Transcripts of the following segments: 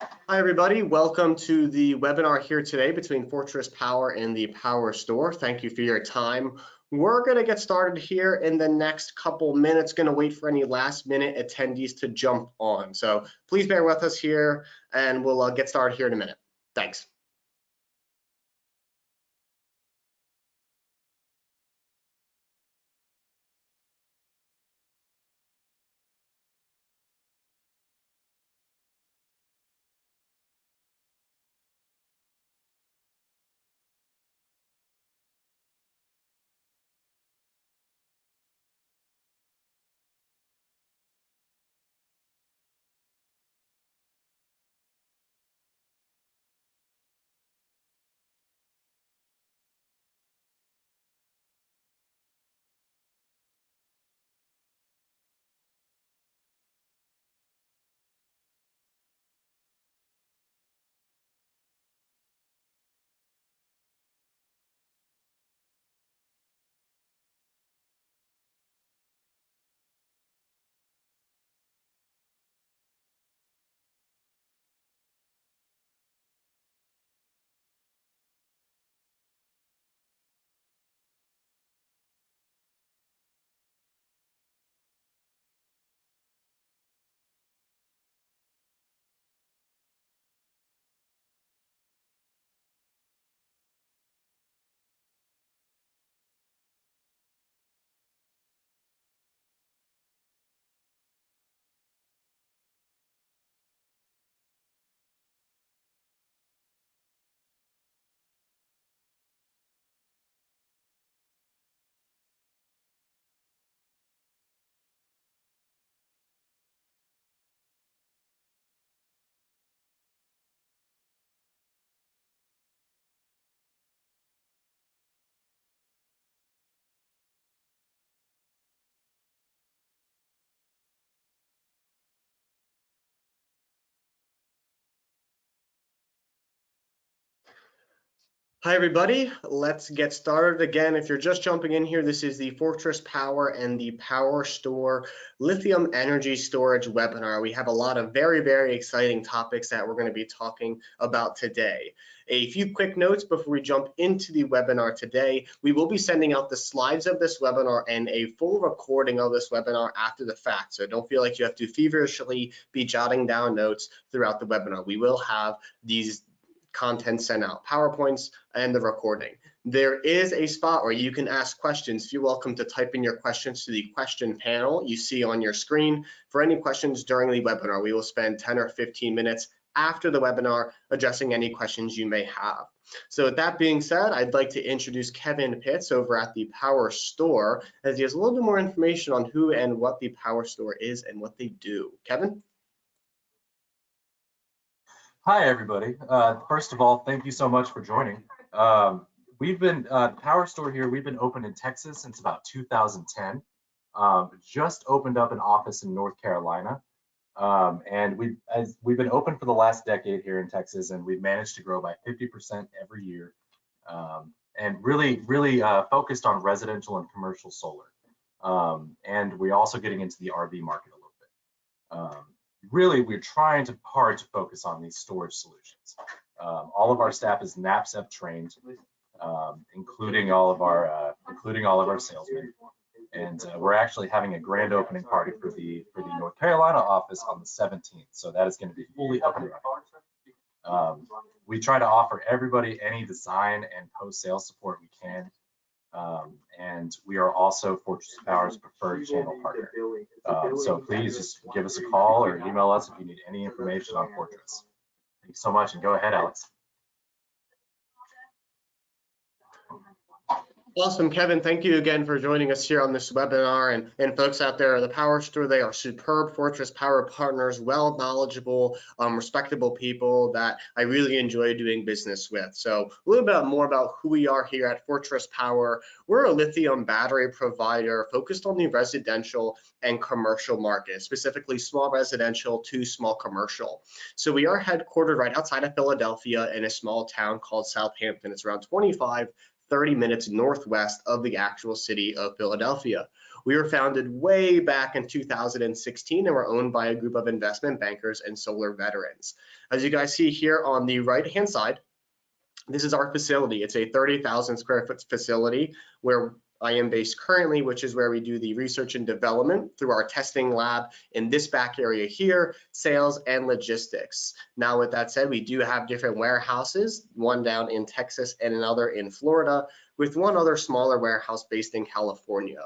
Hi, everybody. Welcome to the webinar here today between Fortress Power and the Power Store. Thank you for your time. We're going to get started here in the next couple minutes. Going to wait for any last minute attendees to jump on. So please bear with us here and we'll get started here in a minute. Thanks. Hi, everybody. Let's get started. Again, if you're just jumping in here, this is the Fortress Power and the Power Store Lithium Energy Storage webinar. We have a lot of very exciting topics that we're going to be talking about today. A few quick notes before we jump into the webinar today. We will be sending out the slides of this webinar and a full recording of this webinar after the fact. So don't feel like you have to feverishly be jotting down notes throughout the webinar. We will have these content sent out, PowerPoints and the recording. There is a spot where you can ask questions. You're welcome to type in your questions to the question panel you see on your screen. For any questions during the webinar, we will spend 10 or 15 minutes after the webinar addressing any questions you may have. So with that being said, I'd like to introduce Kevin Pitts over at the Power Store, as he has a little bit more information on who and what the Power Store is and what they do. Kevin? Hi, everybody. First of all, thank you so much for joining. We've been Power Store here. We've been open in Texas since about 2010. Just opened up an office in North Carolina, and we've been open for the last decade here in Texas, and we've managed to grow by 50% every year, and really focused on residential and commercial solar. And we're also getting into the RV market a little bit. Really, we're trying hard to focus on these storage solutions. All of our staff is NAPCEP trained, including all of our salesmen. And we're actually having a grand opening party for the North Carolina office on the 17th. So that is going to be fully up and running. We try to offer everybody any design and post-sales support we can. And we are also Fortress Power's preferred channel partner. So please just give us a call or email us if you need any information on Fortress. Thanks so much, and go ahead, Alex. Awesome, Kevin. Thank you again for joining us here on this webinar. And folks out there, the Power Store, they are superb Fortress Power partners, well knowledgeable, respectable people that I really enjoy doing business with. So a little bit more about who we are here at Fortress Power. We're a lithium battery provider focused on the residential and commercial market, specifically small residential to small commercial. So we are headquartered right outside of Philadelphia in a small town called Southampton. It's around 30 minutes northwest of the actual city of Philadelphia. We were founded way back in 2016 and we're owned by a group of investment bankers and solar veterans. As you guys see here on the right-hand side, this is our facility. It's a 30,000 square foot facility where I am based currently, which is where we do the research and development through our testing lab in this back area here, sales and logistics. Now, with that said, we do have different warehouses, one down in Texas and another in Florida, with one other smaller warehouse based in California.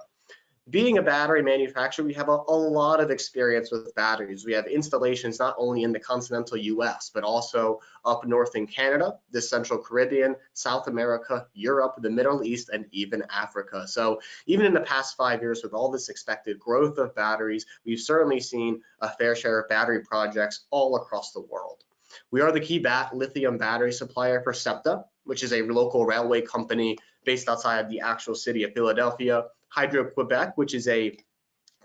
Being a battery manufacturer, we have a lot of experience with batteries. We have installations not only in the continental US, but also up north in Canada, the Central Caribbean, South America, Europe, the Middle East, and even Africa. So even in the past 5 years, with all this expected growth of batteries, we've certainly seen a fair share of battery projects all across the world. We are the key lithium battery supplier for SEPTA, which is a local railway company based outside the actual city of Philadelphia. Hydro-Quebec, which is a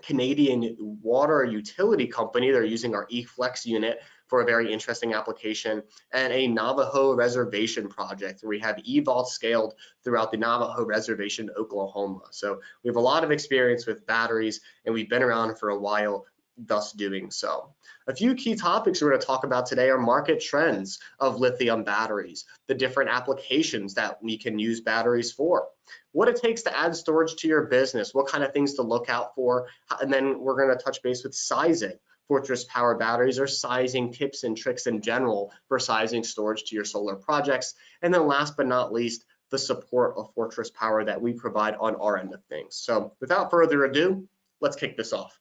Canadian water utility company. They're using our eFlex unit for a very interesting application, and a Navajo reservation project where we have eVault scaled throughout the Navajo reservation, Oklahoma. So we have a lot of experience with batteries and we've been around for a while, thus doing so. A few key topics we're going to talk about today are market trends of lithium batteries, the different applications that we can use batteries for, what it takes to add storage to your business, what kind of things to look out for, and then we're going to touch base with sizing Fortress Power batteries, or sizing tips and tricks in general for sizing storage to your solar projects. And then last but not least, the support of Fortress Power that we provide on our end of things. So without further ado, let's kick this off.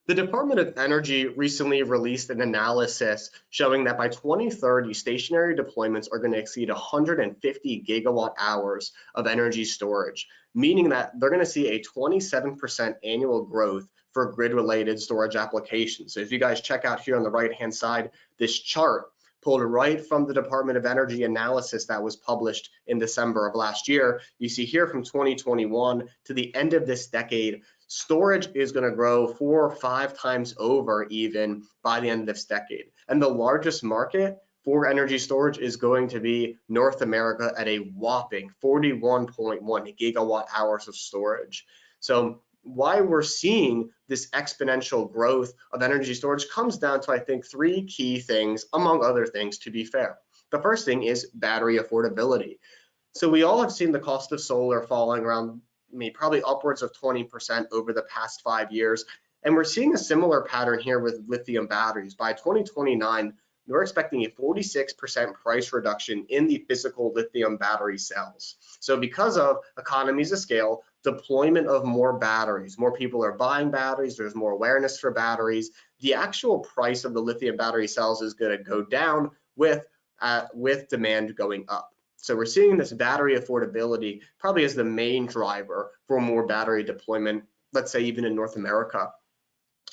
The Department of Energy recently released an analysis showing that by 2030, stationary deployments are going to exceed 150 gigawatt hours of energy storage, meaning that they're going to see a 27% annual growth for grid-related storage applications. So if you guys check out here on the right-hand side, this chart pulled right from the Department of Energy analysis that was published in December of last year. You see here from 2021 to the end of this decade, storage is going to grow 4 or 5 times over even by the end of this decade. And the largest market for energy storage is going to be North America at a whopping 41.1 gigawatt hours of storage. So why we're seeing this exponential growth of energy storage comes down to, I think, 3 key things, among other things, to be fair. The first thing is battery affordability. So we all have seen the cost of solar falling around probably upwards of 20% over the past 5 years. And we're seeing a similar pattern here with lithium batteries. By 2029, we're expecting a 46% price reduction in the physical lithium battery cells. So because of economies of scale, deployment of more batteries, more people are buying batteries, there's more awareness for batteries, the actual price of the lithium battery cells is going to go down with demand going up. So we're seeing this battery affordability probably as the main driver for more battery deployment, let's say even in North America.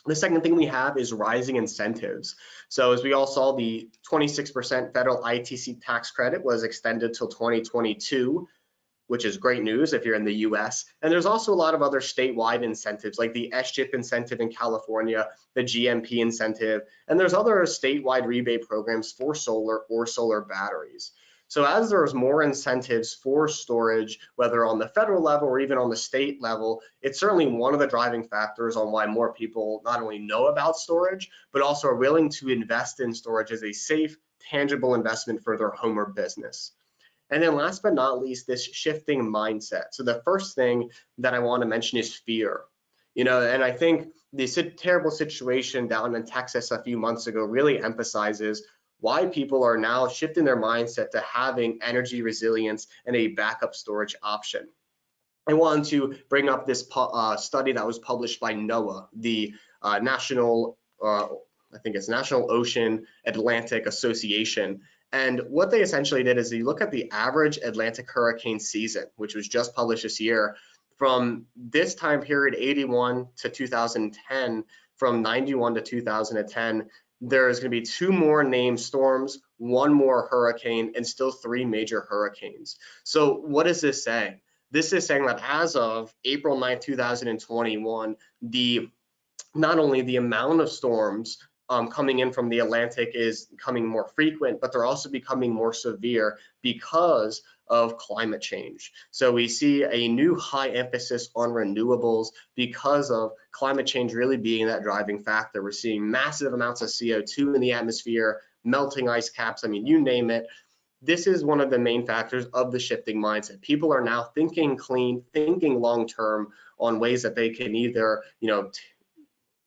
The second thing we have is rising incentives. So as we all saw, the 26% federal ITC tax credit was extended till 2022, which is great news if you're in the US. And there's also a lot of other statewide incentives like the SCHIP incentive in California, the GMP incentive, and there's other statewide rebate programs for solar or solar batteries. So as there's more incentives for storage, whether on the federal level or even on the state level, it's certainly one of the driving factors on why more people not only know about storage, but also are willing to invest in storage as a safe, tangible investment for their home or business. And then last but not least, this shifting mindset. So the first thing that I want to mention is fear. And I think this terrible situation down in Texas a few months ago really emphasizes why people are now shifting their mindset to having energy resilience and a backup storage option. I wanted to bring up this study that was published by NOAA, the National Ocean Atlantic Association. And what they essentially did is they look at the average Atlantic hurricane season, which was just published this year, from this time period, 81 to 2010, from 91 to 2010, there's going to be 2 more named storms, 1 more hurricane, and still 3 major hurricanes. So what is this saying? This is saying that as of April 9, 2021, not only the amount of storms coming in from the Atlantic is becoming more frequent, but they're also becoming more severe because of climate change. So we see a new high emphasis on renewables because of climate change really being that driving factor. We're seeing massive amounts of CO2 in the atmosphere, melting ice caps, I mean, you name it. This is one of the main factors of the shifting mindset. People are now thinking clean, thinking long-term on ways that they can either,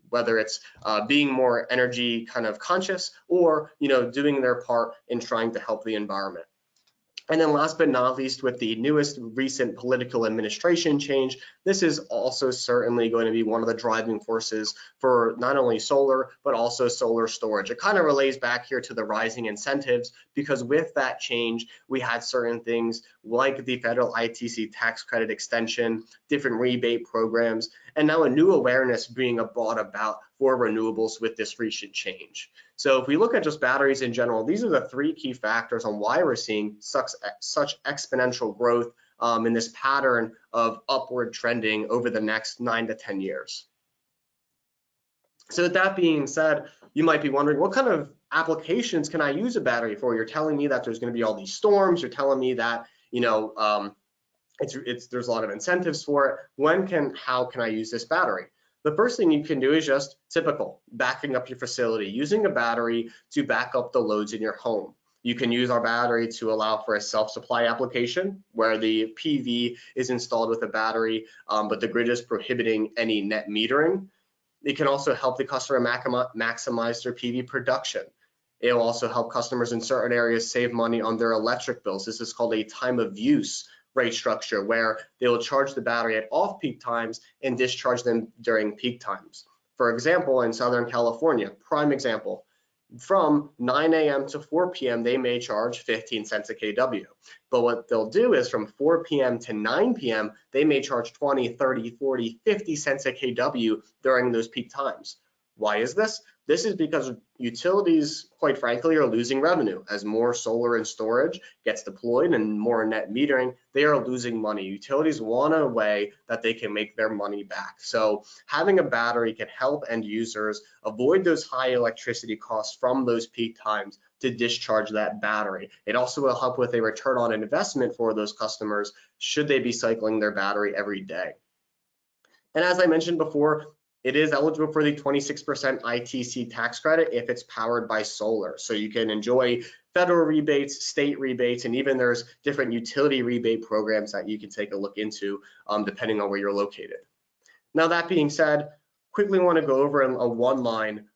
whether it's being more energy kind of conscious or, doing their part in trying to help the environment. And then last but not least, with the newest recent political administration change, this is also certainly going to be one of the driving forces for not only solar, but also solar storage. It kind of relates back here to the rising incentives, because with that change, we had certain things like the federal ITC tax credit extension, different rebate programs, and now a new awareness being brought about for renewables with this recent change. So if we look at just batteries in general, these are the three key factors on why we're seeing such exponential growth in this pattern of upward trending over the next 9 to 10 years. So with that being said, you might be wondering, what kind of applications can I use a battery for? You're telling me that there's going to be all these storms. You're telling me that, there's a lot of incentives for it. How can I use this battery? The first thing you can do is just typical, backing up your facility, using a battery to back up the loads in your home. You can use our battery to allow for a self-supply application where the PV is installed with a battery, but the grid is prohibiting any net metering. It can also help the customer maximize their PV production. It will also help customers in certain areas save money on their electric bills. This is called a time of use rate structure, where they will charge the battery at off-peak times and discharge them during peak times. For example, in Southern California, prime example, from 9 a.m. to 4 p.m., they may charge 15 cents a kW. But what they'll do is from 4 p.m. to 9 p.m., they may charge 20, 30, 40, 50 cents a kW during those peak times. Why is this? This is because utilities, quite frankly, are losing revenue. As more solar and storage gets deployed and more net metering, they are losing money. Utilities want a way that they can make their money back. So having a battery can help end users avoid those high electricity costs from those peak times to discharge that battery. It also will help with a return on investment for those customers should they be cycling their battery every day. And as I mentioned before, it is eligible for the 26% ITC tax credit if it's powered by solar. So you can enjoy federal rebates, state rebates, and even there's different utility rebate programs that you can take a look into depending on where you're located. Now, that being said, quickly want to go over in a one line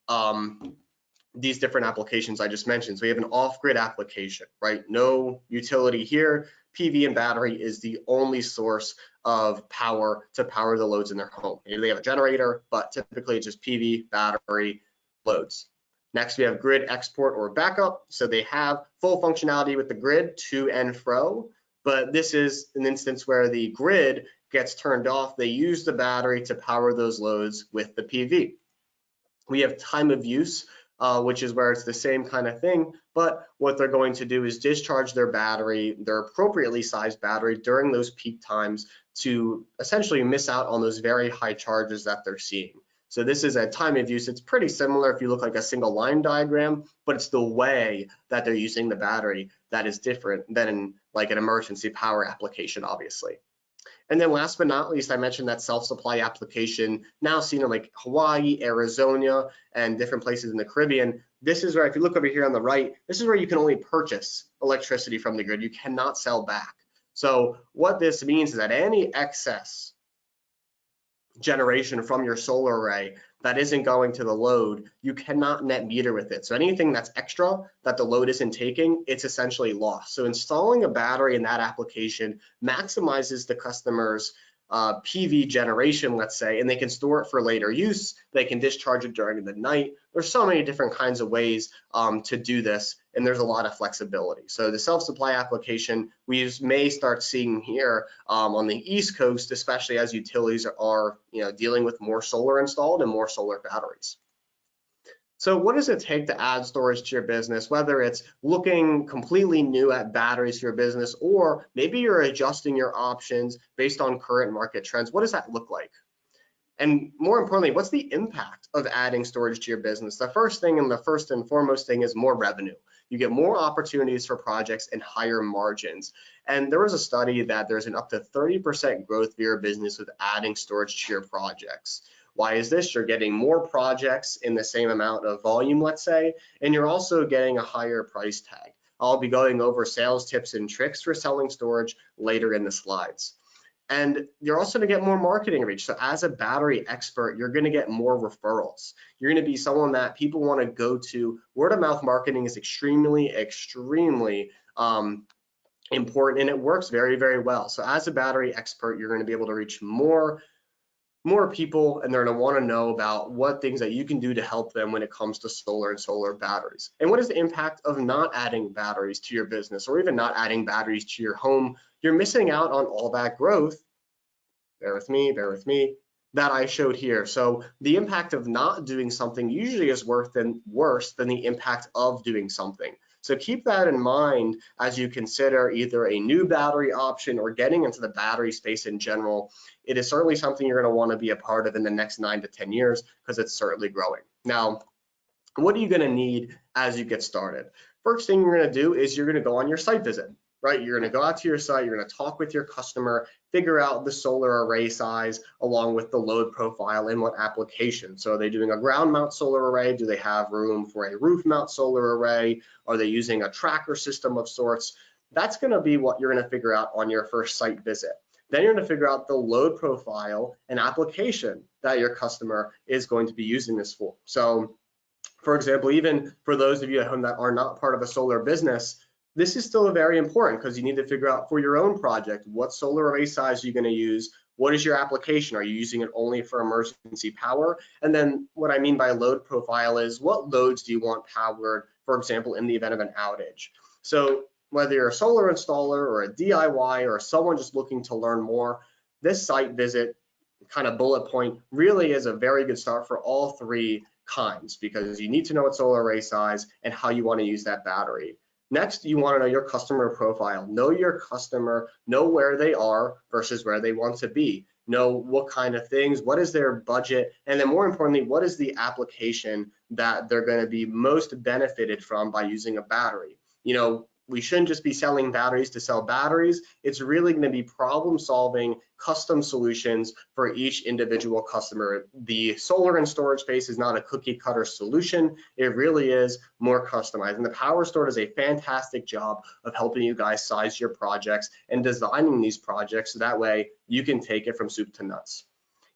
these different applications I just mentioned. So we have an off-grid application, right? No utility here. PV and battery is the only source of power to power the loads in their home. Maybe they have a generator, but typically it's just PV, battery, loads. Next, we have grid export or backup. So they have full functionality with the grid to and fro, but this is an instance where the grid gets turned off. They use the battery to power those loads with the PV. We have time of use, which is where it's the same kind of thing, but what they're going to do is discharge their battery, their appropriately sized battery during those peak times to essentially miss out on those very high charges that they're seeing. So this is a time of use. It's pretty similar if you look like a single line diagram, but it's the way that they're using the battery that is different than in like an emergency power application, obviously. And then last but not least, I mentioned that self-supply application now seen in like Hawaii, Arizona, and different places in the Caribbean. This is where, if you look over here on the right, this is where you can only purchase electricity from the grid. You cannot sell back. So what this means is that any excess generation from your solar array that isn't going to the load, you cannot net meter with it. So anything that's extra that the load isn't taking, it's essentially lost. So installing a battery in that application maximizes the customer's PV generation, let's say, and they can store it for later use. They can discharge it during the night. There's so many different kinds of ways to do this, and there's a lot of flexibility. So the self-supply application we may start seeing here on the East Coast, especially as utilities are dealing with more solar installed and more solar batteries. So what does it take to add storage to your business, whether it's looking completely new at batteries for your business, or maybe you're adjusting your options based on current market trends? What does that look like? And more importantly, what's the impact of adding storage to your business? The first thing and the first and foremost thing is more revenue. you get more opportunities for projects and higher margins. And there was a study that there's an up to 30% growth for your business with adding storage to your projects. Why is this? You're getting more projects in the same amount of volume, let's say, and you're also getting a higher price tag. I'll be going over sales tips and tricks for selling storage later in the slides. And you're also going to get more marketing reach. So as a battery expert, you're going to get more referrals. You're going to be someone that people want to go to. Word of mouth marketing is extremely important, and it works very, very well. So as a battery expert, you're going to be able to reach more people, and they're going to want to know about what things that you can do to help them when it comes to solar and solar batteries. And what is the impact of not adding batteries to your business, or even not adding batteries to your home? You're missing out on all that growth. Bear with me, that I showed here. So the impact of not doing something usually is worse than the impact of doing something. So keep that in mind as you consider either a new battery option or getting into the battery space in general. It is certainly something you're going to want to be a part of in the next 9 to 10 years because it's certainly growing. Now, what are you going to need as you get started? First thing you're going to do is you're going to go on your site visit, right? You're going to go out to your site, you're going to talk with your customer, figure out the solar array size along with the load profile and what application. So are they doing a ground mount solar array? Do they have room for a roof mount solar array? Are they using a tracker system of sorts? That's going to be what you're going to figure out on your first site visit. Then you're going to figure out the load profile and application that your customer is going to be using this for. So for example, even for those of you at home that are not part of a solar business, this is still very important because you need to figure out for your own project, what solar array size are you going to use? What is your application? Are you using it only for emergency power? And then what I mean by load profile is what loads do you want powered, for example, in the event of an outage? So whether you're a solar installer or a DIY or someone just looking to learn more, this site visit kind of bullet point really is a very good start for all three kinds, because you need to know what solar array size and how you want to use that battery. Next, you want to know your customer profile. Know your customer, know where they are versus where they want to be. Know what kind of things, what is their budget, and then more importantly, what is the application that they're going to be most benefited from by using a battery. You know, we shouldn't just be selling batteries to sell batteries. It's really going to be problem solving custom solutions for each individual customer. The solar and storage space is not a cookie cutter solution. It really is more customized. And the Power Store does a fantastic job of helping you guys size your projects and designing these projects so that way you can take it from soup to nuts.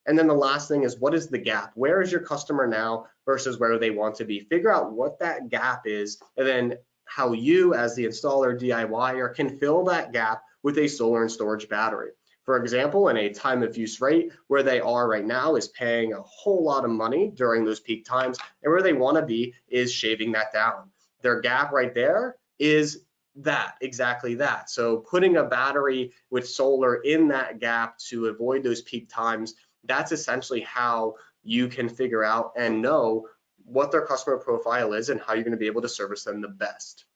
And then the last thing is, what is the gap? Where is your customer now versus where they want to be? Figure out what that gap is, and then how you as the installer DIYer can fill that gap with a solar and storage battery. For example, in a time of use rate, where they are right now is paying a whole lot of money during those peak times, and where they want to be is shaving that down. Their gap right there is that, exactly that. So putting a battery with solar in that gap to avoid those peak times, that's essentially how you can figure out and know what their customer profile is and how you're going to be able to service them the best.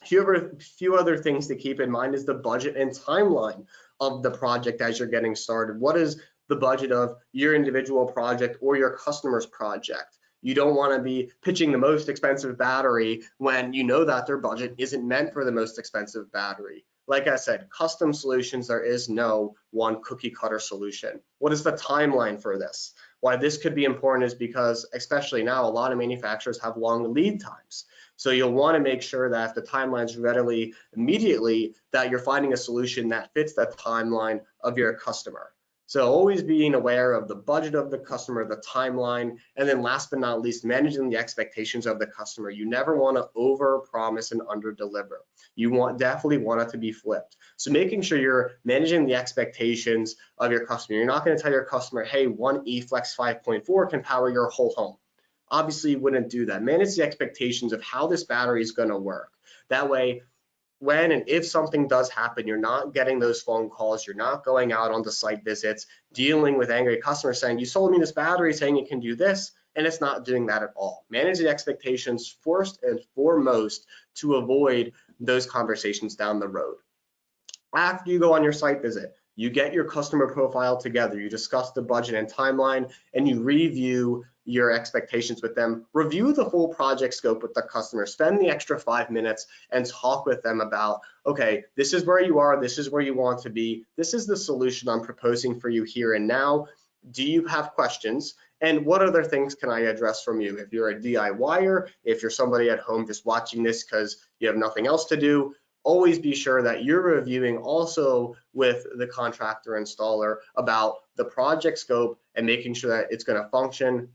A few other things to keep in mind is the budget and timeline of the project as you're getting started. What is the budget of your individual project or your customer's project? You don't want to be pitching the most expensive battery when you know that their budget isn't meant for the most expensive battery. Like I said, custom solutions, there is no one cookie cutter solution. What is the timeline for this? Why this could be important is because, especially now, a lot of manufacturers have long lead times. So you'll want to make sure that if the timeline's readily, immediately, that you're finding a solution that fits that timeline of your customer. So always being aware of the budget of the customer, the timeline, and then last but not least, managing the expectations of the customer. You never want to over promise and under deliver. You definitely want it to be flipped. So making sure you're managing the expectations of your customer. You're not going to tell your customer, hey, one eFlex 5.4 can power your whole home. Obviously, you wouldn't do that. Manage the expectations of how this battery is going to work. That way, when and if something does happen, you're not getting those phone calls, you're not going out on the site visits, dealing with angry customers saying, you sold me this battery saying it can do this, and it's not doing that at all. Manage the expectations first and foremost to avoid those conversations down the road. After you go on your site visit, you get your customer profile together, you discuss the budget and timeline, and you review your expectations with them, review the full project scope with the customer, spend the extra 5 minutes and talk with them about, okay, this is where you are, this is where you want to be, this is the solution I'm proposing for you here and now. Do you have questions? And what other things can I address from you? If you're a DIYer, if you're somebody at home just watching this because you have nothing else to do, always be sure that you're reviewing also with the contractor installer about the project scope and making sure that it's going to function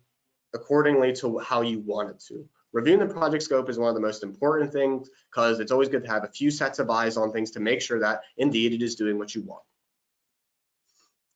accordingly to how you want it to. Reviewing the project scope is one of the most important things because it's always good to have a few sets of eyes on things to make sure that indeed it is doing what you want.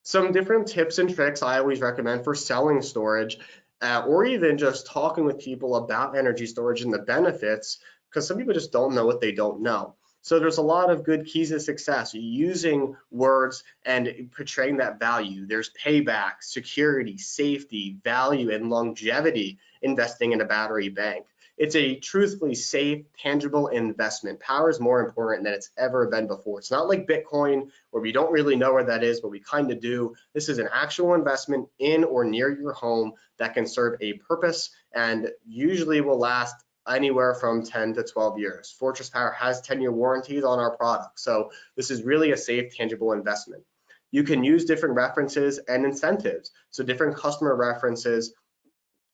Some different tips and tricks I always recommend for selling storage or even just talking with people about energy storage and the benefits, because some people just don't know what they don't know. So there's a lot of good keys to success using words and portraying that value. There's payback, security, safety, value, and longevity investing in a battery bank. It's a truthfully safe, tangible investment. Power is more important than it's ever been before. It's not like Bitcoin where we don't really know where that is, but we kind of do. This is an actual investment in or near your home that can serve a purpose and usually will last anywhere from 10 to 12 years. Fortress Power has 10-year warranties on our product. So this is really a safe, tangible investment. You can use different references and incentives. So different customer references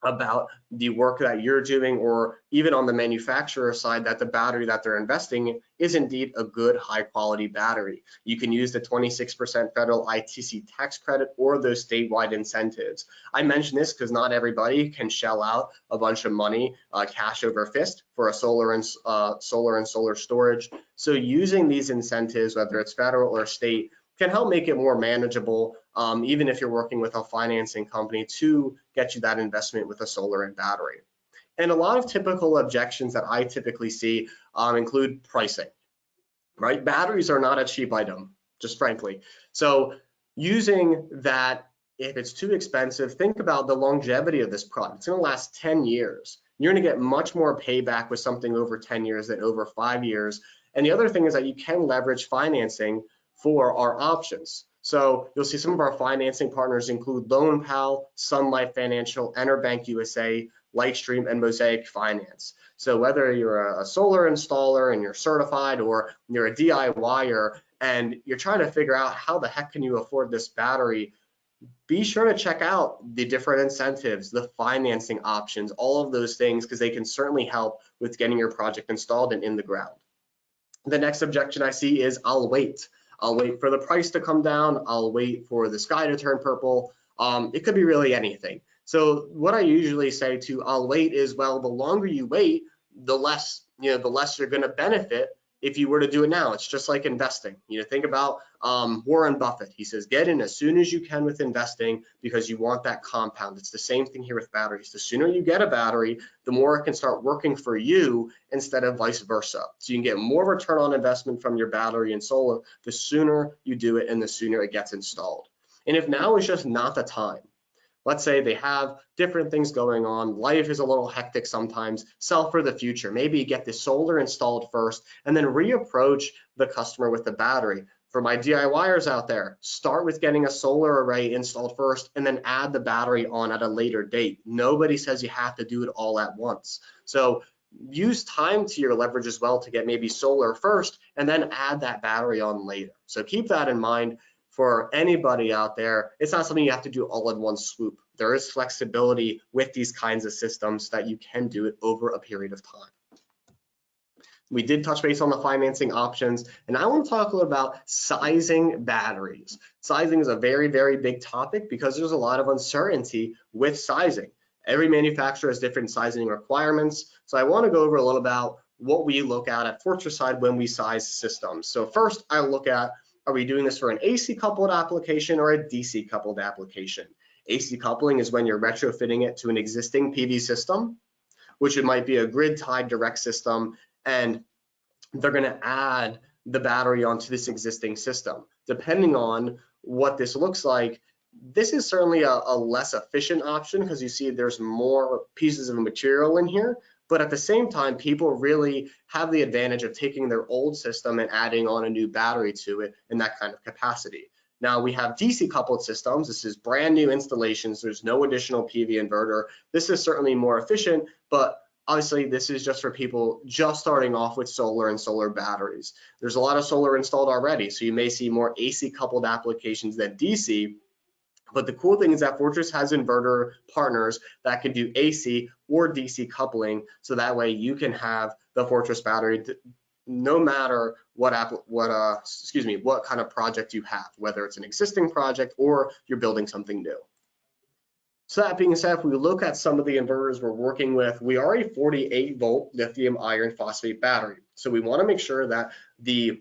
about the work that you're doing, or even on the manufacturer side, that the battery that they're investing in is indeed a good high quality battery. You can use the 26% federal ITC tax credit or those statewide incentives. I mention this because not everybody can shell out a bunch of money cash over fist for a solar and solar storage. So using these incentives, whether it's federal or state, can help make it more manageable, even if you're working with a financing company to get you that investment with a solar and battery. And a lot of typical objections that I typically see include pricing, right? Batteries are not a cheap item, just frankly. So using that, if it's too expensive, think about the longevity of this product. It's gonna last 10 years. You're gonna get much more payback with something over 10 years than over 5 years. And the other thing is that you can leverage financing for our options. So you'll see some of our financing partners include Loan Pal, Sun Life Financial, Enerbank USA, Lightstream, and Mosaic Finance. So whether you're a solar installer and you're certified, or you're a DIYer and you're trying to figure out how the heck can you afford this battery, be sure to check out the different incentives, the financing options, all of those things, because they can certainly help with getting your project installed and in the ground. The next objection I see is I'll wait. I'll wait for the price to come down. I'll wait for the sky to turn purple. It could be really anything. So what I usually say to I'll wait is, well, the longer you wait, the less you're going to benefit if you were to do it now. It's just like investing. Think about Warren Buffett. He says, get in as soon as you can with investing because you want that compound. It's the same thing here with batteries. The sooner you get a battery, the more it can start working for you instead of vice versa. So you can get more return on investment from your battery and solar the sooner you do it and the sooner it gets installed. And if now is just not the time, let's say they have different things going on, life is a little hectic sometimes, sell for the future. Maybe you get the solar installed first and then reapproach the customer with the battery. For my DIYers out there, start with getting a solar array installed first and then add the battery on at a later date. Nobody says you have to do it all at once. So use time to your leverage as well to get maybe solar first and then add that battery on later. So keep that in mind. For anybody out there, it's not something you have to do all in one swoop. There is flexibility with these kinds of systems that you can do it over a period of time. We did touch base on the financing options, and I want to talk a little about sizing batteries. Sizing is a very, very big topic because there's a lot of uncertainty with sizing. Every manufacturer has different sizing requirements. So I want to go over a little about what we look at Fortress side when we size systems. So first, I look at, are we doing this for an AC coupled application or a DC coupled application? AC coupling is when you're retrofitting it to an existing PV system, which it might be a grid tied direct system, and they're going to add the battery onto this existing system. Depending on what this looks like, this is certainly a less efficient option because you see there's more pieces of material in here. But at the same time, people really have the advantage of taking their old system and adding on a new battery to it in that kind of capacity. Now we have DC coupled systems. This is brand new installations. There's no additional PV inverter. This is certainly more efficient, but obviously this is just for people just starting off with solar and solar batteries. There's a lot of solar installed already, so you may see more AC coupled applications than DC. But the cool thing is that Fortress has inverter partners that can do AC or DC coupling, so that way you can have the Fortress battery no matter what kind of project you have, whether it's an existing project or you're building something new. So that being said, if we look at some of the inverters we're working with, we are a 48-volt lithium iron phosphate battery. So we want to make sure that the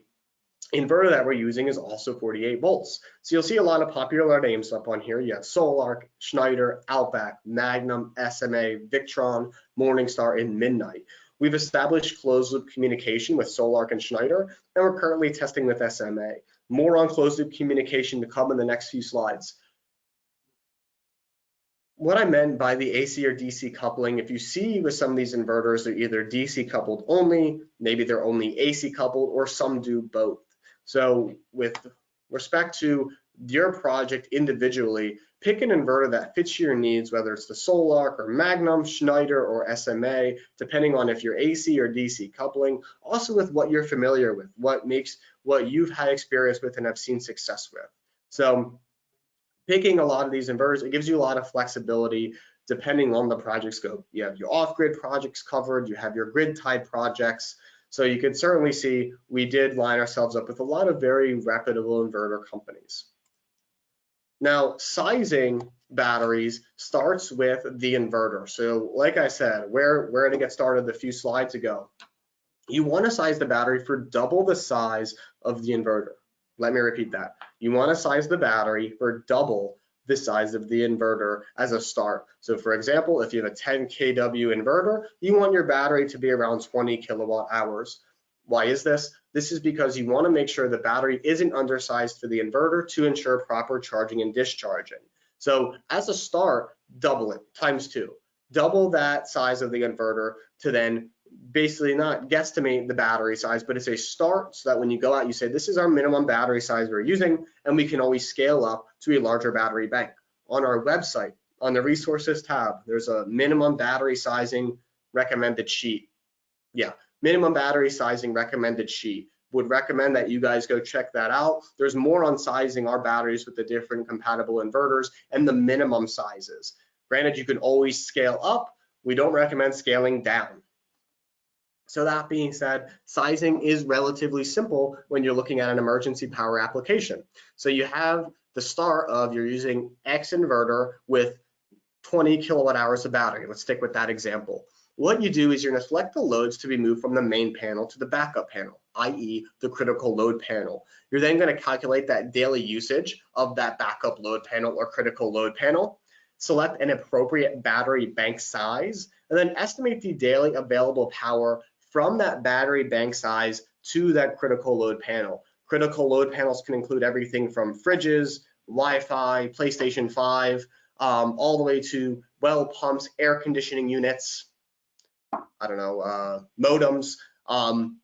inverter that we're using is also 48 volts. So you'll see a lot of popular names up on here. You have Solarc, Schneider, Outback, Magnum, SMA, Victron, Morningstar, and Midnight. We've established closed loop communication with Solarc and Schneider, and we're currently testing with SMA. More on closed loop communication to come in the next few slides. What I meant by the AC or DC coupling, if you see with some of these inverters, they're either DC coupled only, maybe they're only AC coupled, or some do both. So with respect to your project individually, pick an inverter that fits your needs, whether it's the Solarc or Magnum, Schneider, or SMA, depending on if you're AC or DC coupling, also with what you're familiar with, what you've had experience with and have seen success with. So picking a lot of these inverters, it gives you a lot of flexibility depending on the project scope. You have your off-grid projects covered, you have your grid-tied projects. So you can certainly see we did line ourselves up with a lot of very reputable inverter companies. Now, sizing batteries starts with the inverter. So like I said, where to get started a few slides ago, you want to size the battery for double the size of the inverter. Let me repeat that. You want to size the battery for double the size of the inverter as a start. So for example, if you have a 10 kW inverter, you want your battery to be around 20 kilowatt hours. Why is this? This is because you want to make sure the battery isn't undersized for the inverter to ensure proper charging and discharging. So as a start, double it, ×2. Double that size of the inverter to then basically not guesstimate the battery size, but it's a start so that when you go out, you say, this is our minimum battery size we're using, and we can always scale up to a larger battery bank. On our website, on the resources tab, there's a minimum battery sizing recommended sheet. Yeah, minimum battery sizing recommended sheet. Would recommend that you guys go check that out. There's more on sizing our batteries with the different compatible inverters and the minimum sizes. Granted, you can always scale up. We don't recommend scaling down. So that being said, sizing is relatively simple when you're looking at an emergency power application. So you have the start of you're using X inverter with 20 kilowatt hours of battery. Let's stick with that example. What you do is you're going to select the loads to be moved from the main panel to the backup panel, i.e. the critical load panel. You're then going to calculate that daily usage of that backup load panel or critical load panel, select an appropriate battery bank size, and then estimate the daily available power from that battery bank size to that critical load panel. Critical load panels can include everything from fridges, Wi-Fi, PlayStation 5, all the way to well pumps, air conditioning units, modems.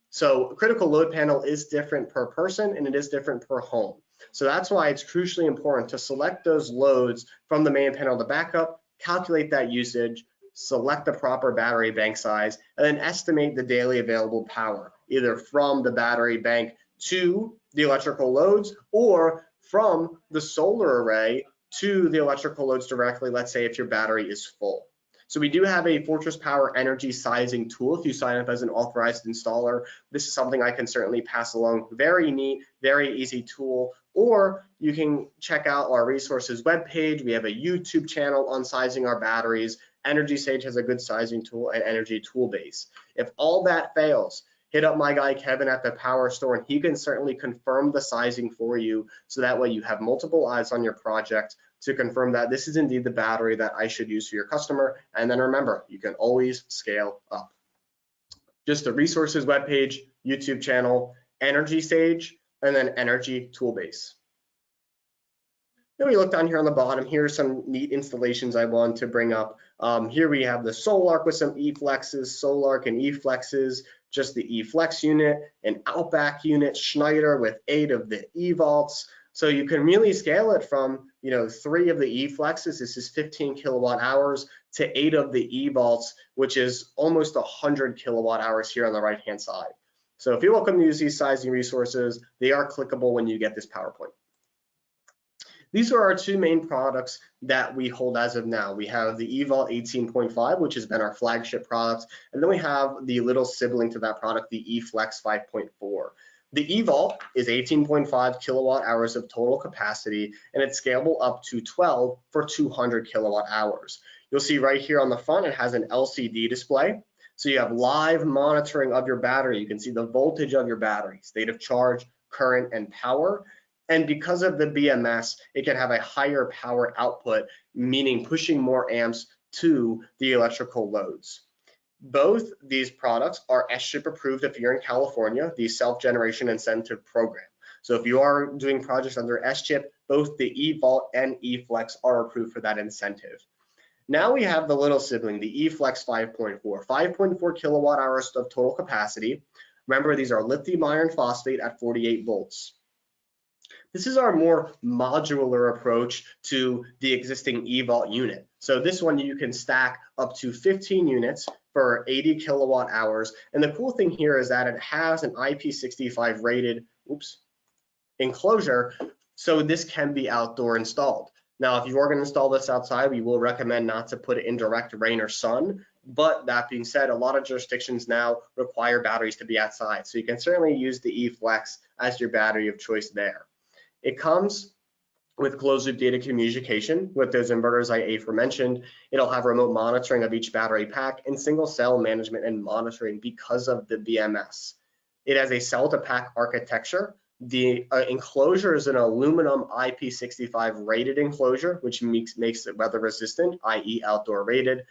So a critical load panel is different per person and it is different per home. So that's why it's crucially important to select those loads from the main panel to backup, calculate that usage, select the proper battery bank size, and then estimate the daily available power, either from the battery bank to the electrical loads or from the solar array to the electrical loads directly, let's say if your battery is full. So we do have a Fortress Power energy sizing tool. If you sign up as an authorized installer, this is something I can certainly pass along. Very neat, very easy tool. Or you can check out our resources webpage. We have a YouTube channel on sizing our batteries. Energy Sage has a good sizing tool and Energy Toolbase. If all that fails, hit up my guy Kevin at the Power Store and he can certainly confirm the sizing for you so that way you have multiple eyes on your project to confirm that this is indeed the battery that I should use for your customer. And then remember, you can always scale up. Just the resources webpage, YouTube channel, Energy Sage, and then Energy Toolbase. Then we look down here on the bottom. Here's some neat installations I want to bring up. Here we have the Solarc with some E-flexes, Solarc and E-flexes, just the E-flex unit, an Outback unit, Schneider with 8 of the E-vaults, So you can really scale it from, 3 of the E-flexes, this is 15 kilowatt hours, to 8 of the E-vaults, which is almost 100 kilowatt hours here on the right-hand side. So if you're welcome to use these sizing resources, they are clickable when you get this PowerPoint. These are our two main products that we hold as of now. We have the eVault 18.5, which has been our flagship product, and then we have the little sibling to that product, the eFlex 5.4. The eVault is 18.5 kilowatt hours of total capacity, and it's scalable up to 12 for 200 kilowatt hours. You'll see right here on the front, it has an LCD display. So you have live monitoring of your battery. You can see the voltage of your battery, state of charge, current, and power. And because of the BMS, it can have a higher power output, meaning pushing more amps to the electrical loads. Both these products are S-chip approved if you're in California, the self-generation incentive program. So if you are doing projects under S-chip, both the eVault and eFlex are approved for that incentive. Now we have the little sibling, the eFlex 5.4, 5.4 kilowatt hours of total capacity. Remember, these are lithium iron phosphate at 48 volts. This is our more modular approach to the existing eVault unit. So this one you can stack up to 15 units for 80 kilowatt hours. And the cool thing here is that it has an IP65 rated enclosure, so this can be outdoor installed. Now, if you are going to install this outside, we will recommend not to put it in direct rain or sun. But that being said, a lot of jurisdictions now require batteries to be outside. So you can certainly use the eFlex as your battery of choice there. It comes with closed loop data communication with those inverters I aforementioned. It'll have remote monitoring of each battery pack and single cell management and monitoring because of the BMS. It has a cell to pack architecture. The enclosure is an aluminum IP65 rated enclosure, which makes it weather resistant, i.e. outdoor rated.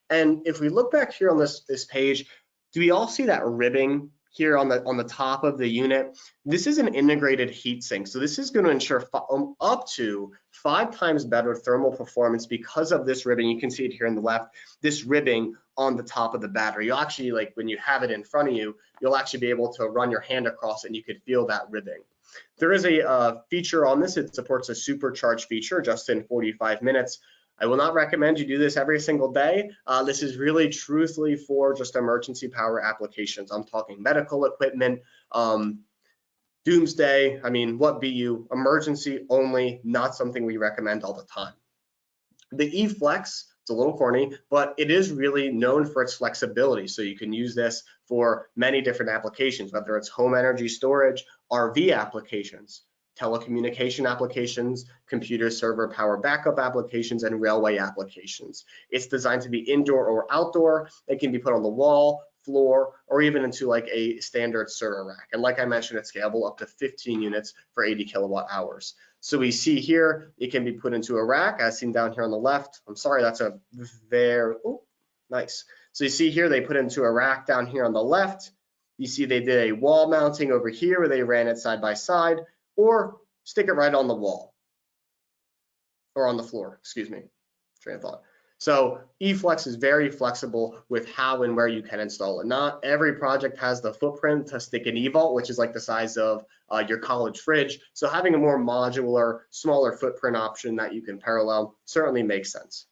And if we look back here on this page, do we all see that ribbing here on the top of the unit? This is an integrated heat sink. So this is going to ensure up to 5 times better thermal performance because of this ribbing. You can see it here on the left, this ribbing on the top of the battery. You'll actually, like when you have it in front of you, you'll actually be able to run your hand across it and you could feel that ribbing. There is a feature on this. It supports a supercharge feature just in 45 minutes. I will not recommend you do this every single day. This is really truthfully for just emergency power applications. I'm talking medical equipment, doomsday. I mean, what be you? Emergency only, not something we recommend all the time. The eFlex, it's a little corny, but it is really known for its flexibility. So you can use this for many different applications, whether it's home energy storage, RV applications, telecommunication applications, computer server power backup applications, and railway applications. It's designed to be indoor or outdoor. It can be put on the wall, floor, or even into like a standard server rack. And like I mentioned, it's scalable up to 15 units for 80 kilowatt hours. So we see here, it can be put into a rack as seen down here on the left. I'm sorry, that's a very, nice. So you see here, they put it into a rack down here on the left. You see they did a wall mounting over here where they ran it side by side, or stick it right on the wall or on the floor, excuse me, train of thought. So eFlex is very flexible with how and where you can install it. Not every project has the footprint to stick an eVault, which is like the size of your college fridge. So having a more modular, smaller footprint option that you can parallel certainly makes sense.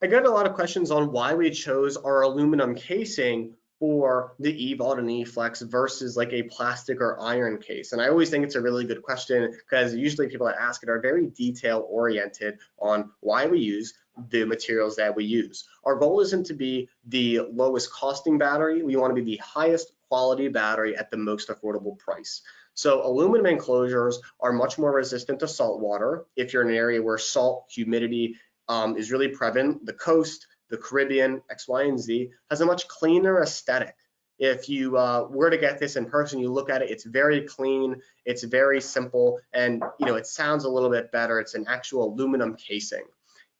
I got a lot of questions on why we chose our aluminum casing for the eVault and eFlex versus like a plastic or iron case. And I always think it's a really good question because usually people that ask it are very detail oriented on why we use the materials that we use. Our goal isn't to be the lowest costing battery. We want to be the highest quality battery at the most affordable price. So aluminum enclosures are much more resistant to salt water. If you're in an area where salt, humidity is really prevalent, the coast, the Caribbean, X, Y, and Z, has a much cleaner aesthetic. If you were to get this in person, you look at it, it's very clean, it's very simple, and it sounds a little bit better. It's an actual aluminum casing.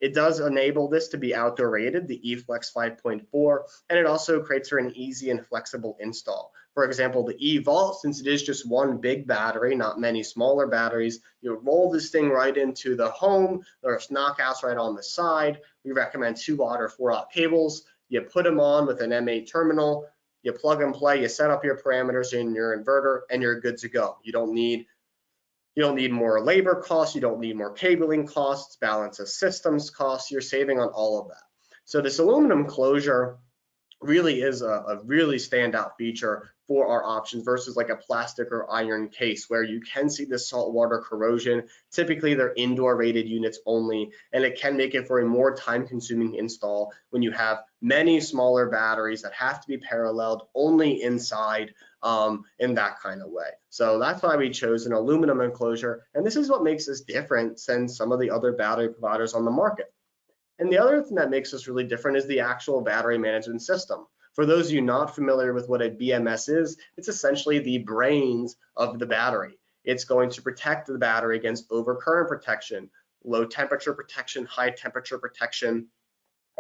It does enable this to be outdoor rated, the eFlex 5.4, and it also creates for an easy and flexible install. For example, the eVault, since it is just one big battery, not many smaller batteries, you roll this thing right into the home. There's knockouts right on the side. We recommend 2-aught or 4-aught cables. You put them on with an M8 terminal, You plug and play, you set up your parameters in your inverter, and you're good to go. You don't need more labor costs, you don't need more cabling costs, balance of systems costs, you're saving on all of that. So this aluminum closure really is a really standout feature for our options versus like a plastic or iron case where you can see the saltwater corrosion. Typically they're indoor rated units only, and it can make it for a more time consuming install when you have many smaller batteries that have to be paralleled only inside in that kind of way. So that's why we chose an aluminum enclosure, and this is what makes us different than some of the other battery providers on the market. And the other thing that makes us really different is the actual battery management system. For those of you not familiar with what a BMS is, it's essentially the brains of the battery. It's going to protect the battery against overcurrent protection, low temperature protection, high temperature protection,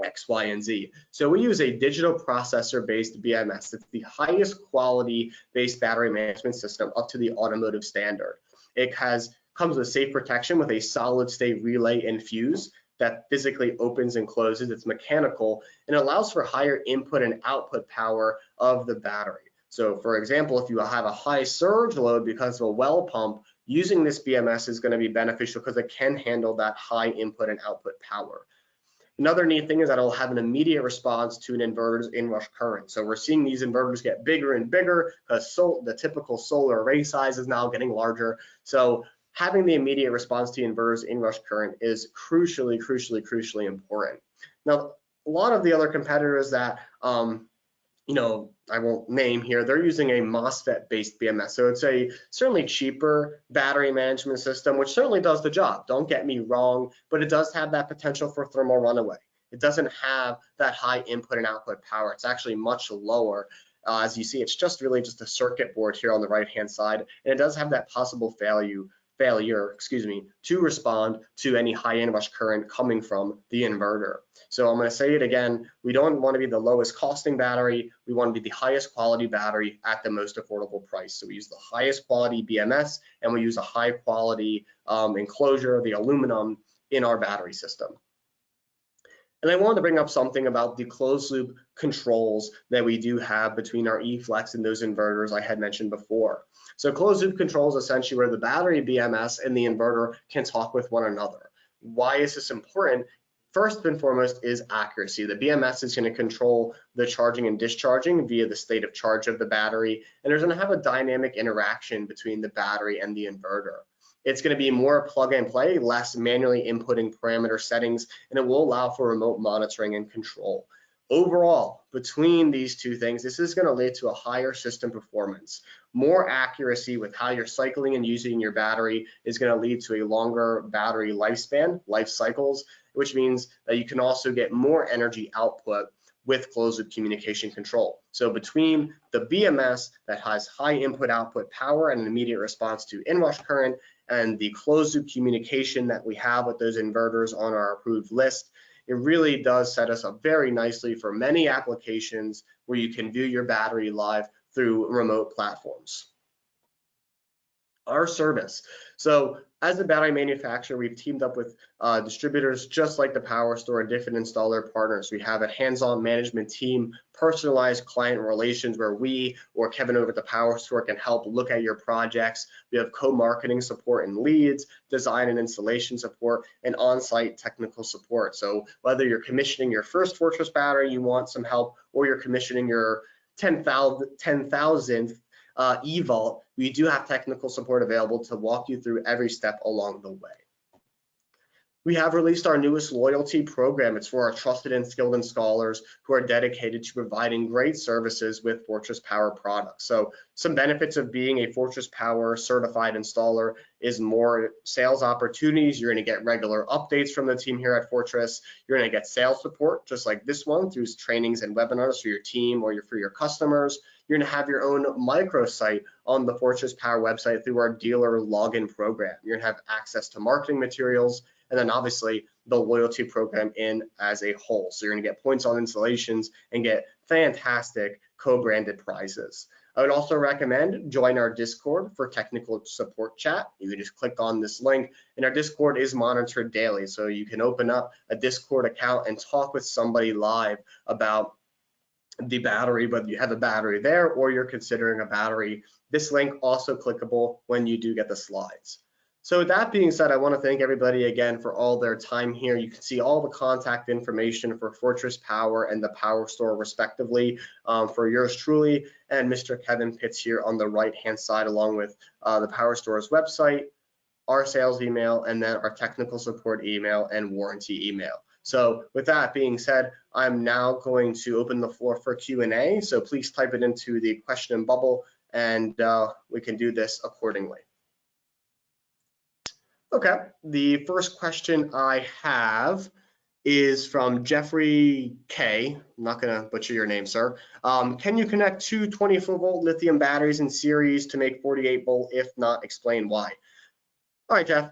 X, Y, and Z. So we use a digital processor based BMS. It's the highest quality based battery management system up to the automotive standard. It comes with safe protection with a solid state relay and fuse that physically opens and closes. It's mechanical and allows for higher input and output power of the battery. So for example, if you have a high surge load because of a well pump, using this BMS is going to be beneficial because it can handle that high input and output power. Another neat thing is that it'll have an immediate response to an inverter's inrush current. So we're seeing these inverters get bigger and bigger because the typical solar array size is now getting larger. So having the immediate response to the inverter's inrush current is crucially important. Now, a lot of the other competitors that I won't name here, they're using a MOSFET-based BMS. So it's a certainly cheaper battery management system, which certainly does the job. Don't get me wrong, but it does have that potential for thermal runaway. It doesn't have that high input and output power. It's actually much lower. As you see, it's just really just a circuit board here on the right-hand side, and it does have that possible failure, to respond to any high inrush current coming from the inverter. So I'm going to say it again, we don't want to be the lowest costing battery, we want to be the highest quality battery at the most affordable price. So we use the highest quality BMS, and we use a high quality enclosure, the aluminum, in our battery system. And I wanted to bring up something about the closed loop controls that we do have between our eFlex and those inverters I had mentioned before. So closed loop controls essentially where the battery BMS and the inverter can talk with one another. Why is this important? First and foremost is accuracy. The BMS is going to control the charging and discharging via the state of charge of the battery, and there's going to have a dynamic interaction between the battery and the inverter. It's going to be more plug and play, less manually inputting parameter settings, and it will allow for remote monitoring and control. Overall, between these two things, this is going to lead to a higher system performance. More accuracy with how you're cycling and using your battery is going to lead to a longer battery lifespan, life cycles, which means that you can also get more energy output with closed loop communication control. So between the BMS that has high input output power and an immediate response to inrush current, and the closed loop communication that we have with those inverters on our approved list, it really does set us up very nicely for many applications where you can view your battery live through remote platforms. Our service. So as a battery manufacturer, we've teamed up with distributors just like the Power Store and different installer partners. We have a hands-on management team, personalized client relations where we or Kevin over at the Power Store can help look at your projects. We have co-marketing support and leads, design and installation support, and on-site technical support. So whether you're commissioning your first Fortress battery, you want some help, or you're commissioning your 10,000th eVault, we do have technical support available to walk you through every step along the way. We have released our newest loyalty program. It's for our trusted and skilled installers who are dedicated to providing great services with Fortress Power products. So some benefits of being a Fortress Power certified installer is more sales opportunities. You're going to get regular updates from the team here at Fortress. You're going to get sales support just like this one through trainings and webinars for your team or for your customers. You're going to have your own microsite on the Fortress Power website through our dealer login program. You're going to have access to marketing materials, and then obviously the loyalty program in as a whole. So you're going to get points on installations and get fantastic co-branded prizes. I would also recommend join our Discord for technical support chat. You can just click on this link, and our Discord is monitored daily. So you can open up a Discord account and talk with somebody live about the battery, whether you have a battery there or you're considering a battery. This link also clickable when you do get the slides. So with that being said, I want to thank everybody again for all their time here. You can see all the contact information for Fortress Power and the Power Store respectively, for yours truly and Mr. Kevin Pitts here on the right-hand side, along with the Power Store's website, our sales email, and then our technical support email and warranty email. So with that being said, I'm now going to open the floor for Q&A. So please type it into the question bubble and we can do this accordingly. Okay, the first question I have is from Jeffrey K. I'm not gonna butcher your name, sir. Can you connect two 24-volt lithium batteries in series to make 48-volt? If not, explain why. All right, Jeff,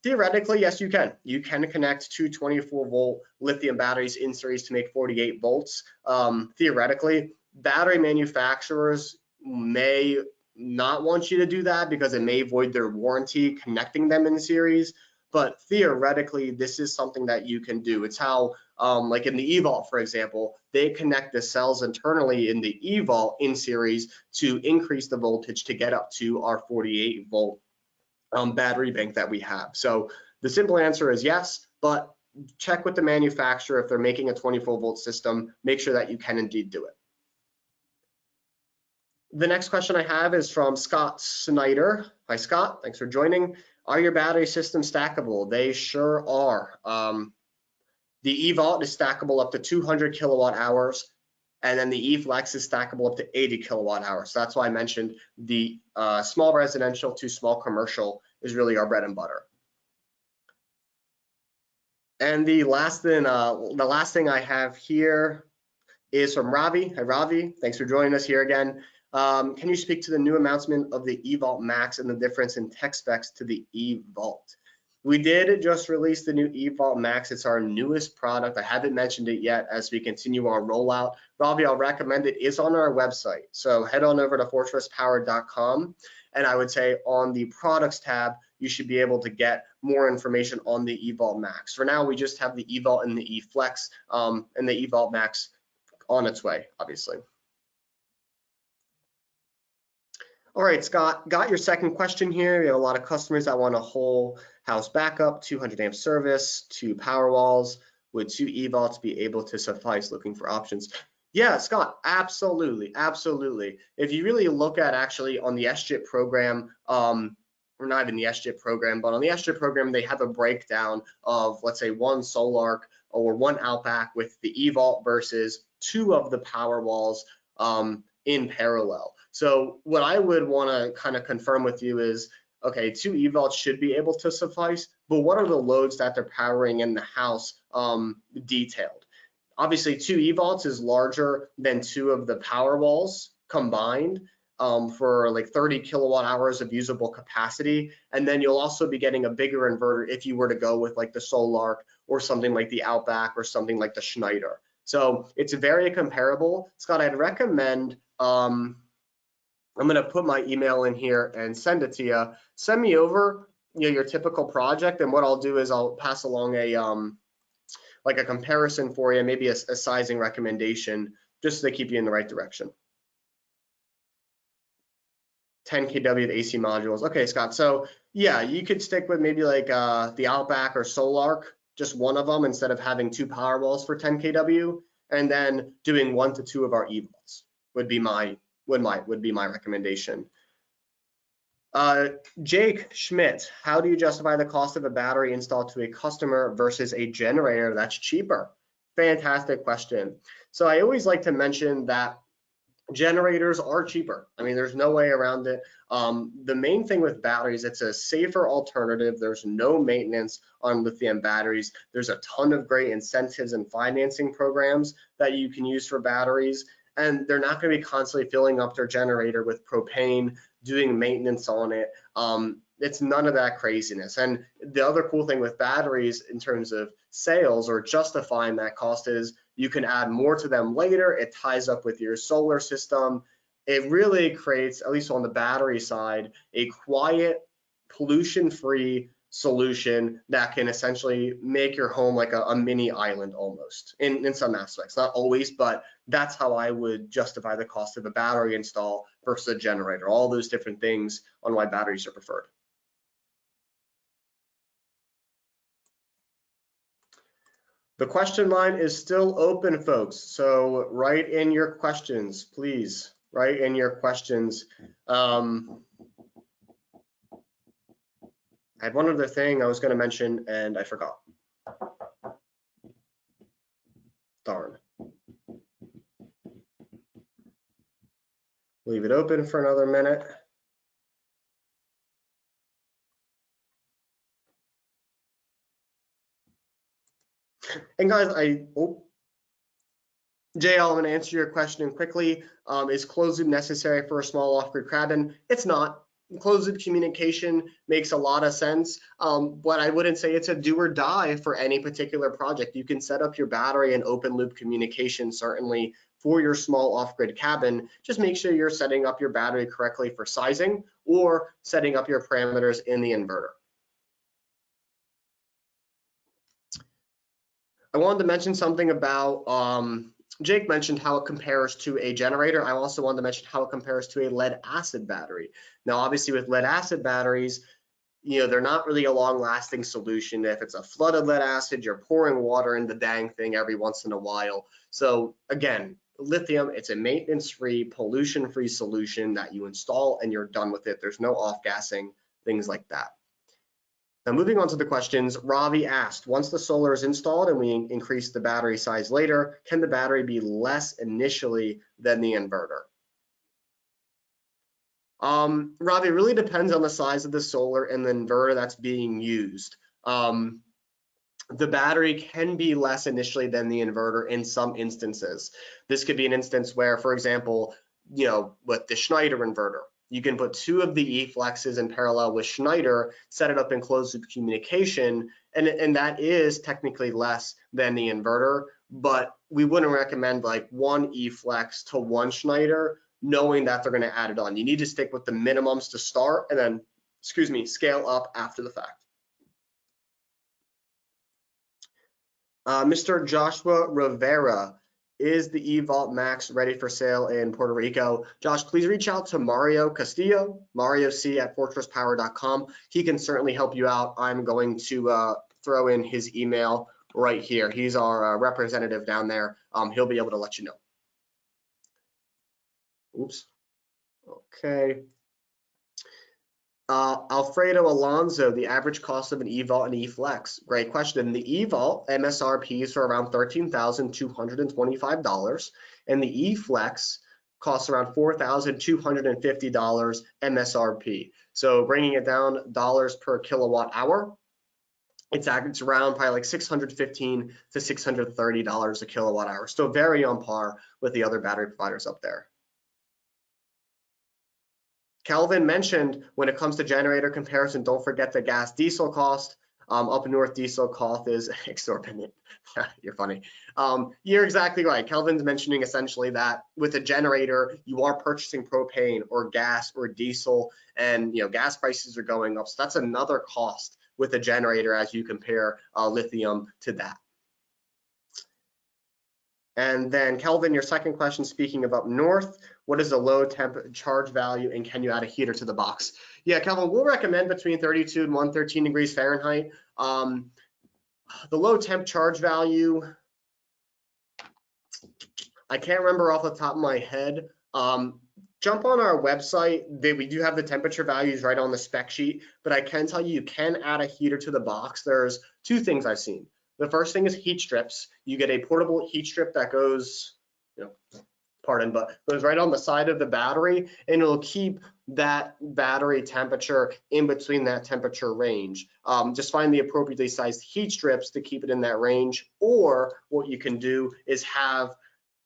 theoretically, yes, you can. You can connect two 24-volt lithium batteries in series to make 48 volts. Theoretically, battery manufacturers may not want you to do that because it may void their warranty connecting them in series, but theoretically, this is something that you can do. It's how, like in the eVault, for example, they connect the cells internally in the eVault in series to increase the voltage to get up to our 48-volt battery bank that we have. So the simple answer is yes, but check with the manufacturer if they're making a 24-volt system, make sure that you can indeed do it. The next question I have is from Scott Snyder. Hi, Scott. Thanks for joining. Are your battery systems stackable? They sure are. The eVault is stackable up to 200 kilowatt hours, and then the eFlex is stackable up to 80 kilowatt hours. So that's why I mentioned the small residential to small commercial is really our bread and butter. And the last thing I have here is from Ravi. Hi, Ravi. Thanks for joining us here again. Can you speak to the new announcement of the eVault Max and the difference in tech specs to the eVault? We did just release the new eVault Max. It's our newest product. I haven't mentioned it yet as we continue our rollout. Ravi, I'll recommend it. It's on our website. So head on over to fortresspower.com. And I would say on the products tab, you should be able to get more information on the eVault Max. For now, we just have the eVault and the eFlex and the eVault Max on its way, obviously. All right, Scott, got your second question here. We have a lot of customers that want a whole house backup, 200 amp service, 2 power walls. Would 2 eVaults be able to suffice? Looking for options. Yeah, Scott, absolutely, absolutely. If you really look at actually on the SGIP program, or not even the SGIP program, but on the SGIP program, they have a breakdown of, let's say, 1 Solarc or 1 Outback with the eVault versus 2 of the power walls in parallel. So what I would want to kind of confirm with you is, okay, 2 eVaults should be able to suffice, but what are the loads that they're powering in the house detailed? Obviously, 2 eVaults is larger than 2 of the power walls combined for like 30 kilowatt hours of usable capacity. And then you'll also be getting a bigger inverter if you were to go with like the Solarc or something like the Outback or something like the Schneider. So it's very comparable. Scott, I'd recommend, I'm going to put my email in here and send it to you. Send me over your typical project, and what I'll do is I'll pass along a like a comparison for you, maybe a sizing recommendation, just to keep you in the right direction. 10 kW of AC modules. Okay, Scott. So yeah, you could stick with maybe like the Outback or Solarc, just one of them instead of having 2 power walls for 10 kW, and then doing 1 to 2 of our eVaults would be my recommendation. Jake Schmidt, how do you justify the cost of a battery installed to a customer versus a generator that's cheaper? Fantastic question. So I always like to mention that generators are cheaper. I mean, there's no way around it. The main thing with batteries, it's a safer alternative. There's no maintenance on lithium batteries. There's a ton of great incentives and financing programs that you can use for batteries, and they're not going to be constantly filling up their generator with propane, doing maintenance on it. It's none of that craziness. And the other cool thing with batteries in terms of sales or justifying that cost is you can add more to them later. It ties up with your solar system. It really creates, at least on the battery side, a quiet, pollution-free solution that can essentially make your home like a mini island almost in some aspects, not always, but that's how I would justify the cost of a battery install versus a generator, all those different things on why batteries are preferred. The question line is still open, folks, so write in your questions, please. Write in your questions. I had one other thing I was going to mention and I forgot. Darn. Leave it open for another minute. And guys, JL, I'm going to answer your question quickly. Is closed loop necessary for a small off-grid cabin? It's not. Closed loop communication makes a lot of sense, but I wouldn't say it's a do or die for any particular project. You can set up your battery and open loop communication certainly for your small off-grid cabin. Just make sure you're setting up your battery correctly for sizing or setting up your parameters in the inverter. I wanted to mention something about, Jake mentioned how it compares to a generator. I also wanted to mention how it compares to a lead acid battery. Now, obviously with lead acid batteries, they're not really a long lasting solution. If it's a flooded lead acid, you're pouring water in the dang thing every once in a while. So again, lithium, it's a maintenance-free, pollution-free solution that you install and you're done with it. There's no off-gassing, things like that. Now, moving on to the questions, Ravi asked, once the solar is installed and we increase the battery size later, can the battery be less initially than the inverter? Ravi, it really depends on the size of the solar and the inverter that's being used. The battery can be less initially than the inverter in some instances. This could be an instance where, for example, with the Schneider inverter, you can put 2 of the E-flexes in parallel with Schneider, set it up in closed loop communication, and that is technically less than the inverter, but we wouldn't recommend like 1 E-flex to 1 Schneider, knowing that they're going to add it on. You need to stick with the minimums to start and then, scale up after the fact. Mr. Joshua Rivera, is the eVault Max ready for sale in Puerto Rico? Josh, please reach out to Mario Castillo, marioc@fortresspower.com. He can certainly help you out. I'm going to throw in his email right here. He's our representative down there. He'll be able to let you know. Oops. Okay. Alfredo Alonso, the average cost of an eVault and eFlex. Great question. The eVault MSRP is for around $13,225, and the eFlex costs around $4,250 MSRP. So bringing it down dollars per kilowatt hour, it's around probably like $615 to $630 a kilowatt hour. Still very on par with the other battery providers up there. Kelvin mentioned when it comes to generator comparison, don't forget the gas diesel cost. Up north, diesel cost is exorbitant. You're funny. You're exactly right. Kelvin's mentioning essentially that with a generator, you are purchasing propane or gas or diesel, and gas prices are going up. So that's another cost with a generator as you compare lithium to that. And then Kelvin, your second question, speaking of up north, what is the low temp charge value and can you add a heater to the box? Yeah, Kelvin, we'll recommend between 32 and 113 degrees Fahrenheit. The low temp charge value, I can't remember off the top of my head. Jump on our website. We do have the temperature values right on the spec sheet, but I can tell you, you can add a heater to the box. There's 2 things I've seen. The first thing is heat strips. You get a portable heat strip that goes, goes right on the side of the battery, and it'll keep that battery temperature in between that temperature range. Just find the appropriately sized heat strips to keep it in that range, or what you can do is have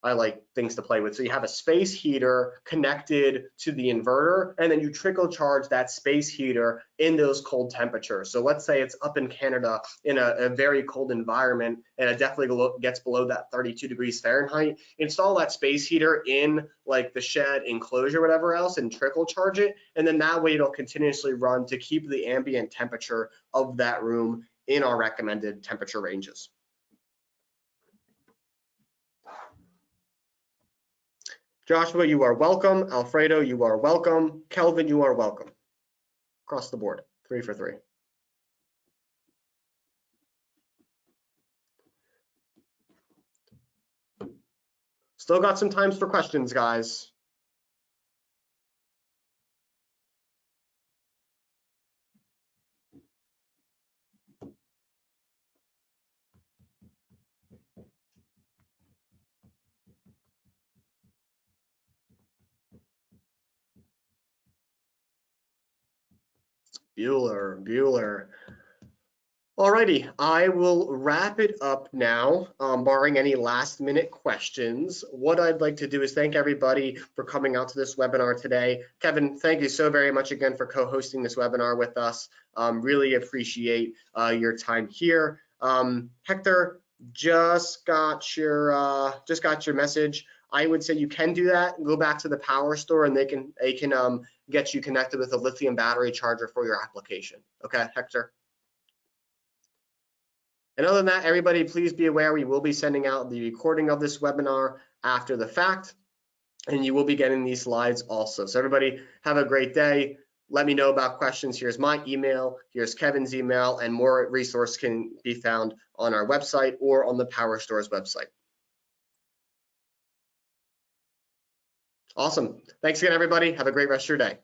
I like things to play with. So you have a space heater connected to the inverter, and then you trickle charge that space heater in those cold temperatures. So let's say it's up in Canada in a very cold environment, and it definitely gets below that 32 degrees Fahrenheit. Install that space heater in like the shed enclosure, whatever else, and trickle charge it. And then that way it'll continuously run to keep the ambient temperature of that room in our recommended temperature ranges. Joshua, you are welcome. Alfredo, you are welcome. Kelvin, you are welcome. Across the board, 3 for 3. Still got some times for questions, guys. Bueller. Alrighty, I will wrap it up now, barring any last minute questions. What I'd like to do is thank everybody for coming out to this webinar today. Kevin, thank you so very much again for co-hosting this webinar with us. Really appreciate your time here. Hector, just got your message. I would say you can do that. Go back to the power store and they can get you connected with a lithium battery charger for your application. Okay, Hector? And other than that, everybody, please be aware we will be sending out the recording of this webinar after the fact, and you will be getting these slides also. So everybody, have a great day. Let me know about questions. Here's my email, here's Kevin's email, and more resources can be found on our website or on the Power Store's website. Awesome. Thanks again, everybody. Have a great rest of your day.